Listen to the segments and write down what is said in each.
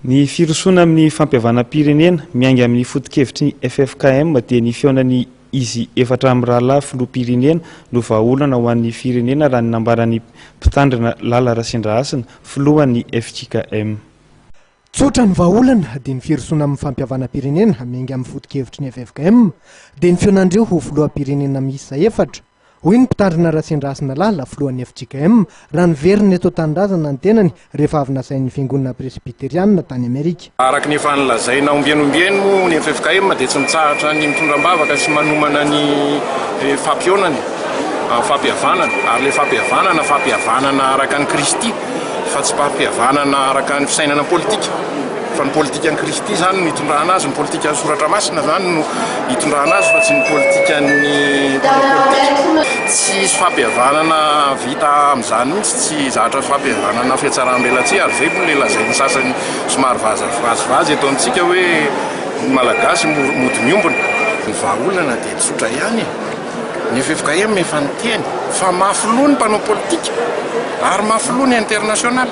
Ny firosoana amin'ny fampiavana-pirenena miainga amin'ny foto-kevitry ny FFKM dia ny feonany izy efatra amin'ny rahalahy filoham-pirenena no vahaolana ho an'ny firenena raha ny nambaran'ny mpitandrina Lala Rasindrahasina filohan'ny FJKM. Tsotra ny vahaolana dia ny firosoana amin'ny fampiavana-pirenena miainga amin'ny foto-kevitry ny FFKM dia ny feonandreo ho filoham-pirenena miisa efatra. Hoy ny mpitandrina Rasindrahasina Lala filohan'ny FJKM raha niveriny eto Tanindrazana ny tenany rehefa avy nasain'ny fiangonana presbiteriana tany Amerika. Araka ny efa nilazaina ombianombiany moa ny FFKM dia tsy mitsahatra ny mitondram-bavaka sy manomana ny fampionany fampihavanana, ary ilay fampihavanana araka ny Kristy fa tsy fampihavanana araka ny fisainana politika. Fa ny politika ny Kristy zany no hitondrahana azy, ny politika ny soratra masina zany no hitondrahana azy fa tsy ny politika ny politika. Tsy fampihavanana vita amin'izany mihitsy, tsy zatra fampihavanana fiatsaram-belatsia ary zay moa le lazain'ny sasany somary vazivazy eto amintsika hoe malagasy mody miombona. Ny vahaolana dia tsotra ihany. Ny FFKM efa niteny fa mafiloha ny mpanao politika ary mafiloha ny international.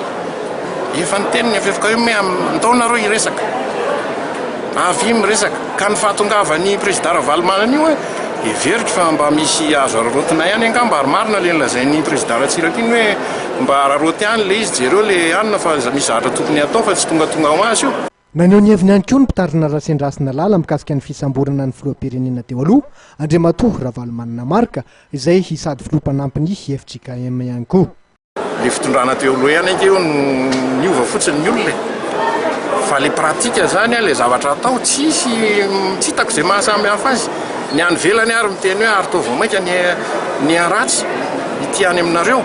Efa niteny ny FFKM ntaonareo iresaka, avy miresaka ka ny fahatongavany président Ravalomanana io everitra fa mba misy azo ararotina ihany angamba ary marina le nilazain'ny président Ratsirakiny hoe mba araroty ihany le izy jereo le anina fa misy zavatra tokony atao fa tsy tonga ho azy io. Naneho ny heviny ihany koa ny mpitandrina Rasindrahasina Lala mikasika ny fisamborana ny filoham-pirenena teo aloha Andriamatoa Ravalomanana Marka izay sady filoham-panampiny FJKM ihany koa. Le fitondrana teo aloha ihany anke eo ny ova fotsiny ny olona fa le pratika zany le zavatra atao tsy hitako izay mahasamy hafa azy. Ny any velany ary miteny hoe ary tao vao mainka ny aratsy ity any aminareo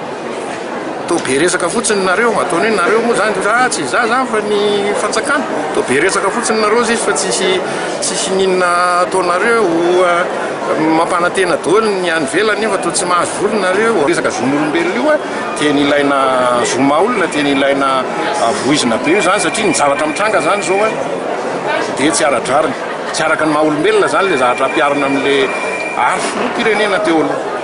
to be resaka fotsiny nareo ataony hoe nareo moa zany ratsy za zany fa ny fanjakana to be resaka fotsiny nareo izy fa tsisy ninona ataonareo mampanantena daholo ny any velany fa to tsy mahazo voly nareo resaka zon'olombelona io dia ny ilaina zoma olona dia ny ilaina voizina be io zany satria ny zavatra mitranga zany zao dia tsy aradrariny tsy araka ny maha-olombelona zany le zavatra ampiarina amin'le ary filoham-pirenena teo aloha.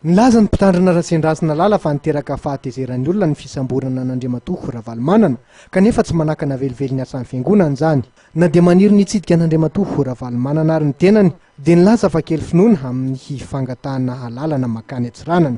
Nilaza ny mpitandrina Rasindrahasina Lala fa niteraka fahatezeran'ny olona ny fisamborana n'Andriamatoa Ravalomanana kanefa tsy manakana velively ny asan'ny fiangonana izany. Na dia maniry nitsidika an'Andriamatoa Ravalomanana ary ny tenany dia nilaza fa kely finoana amin'ny fangatahana lalana makany Atsiranana.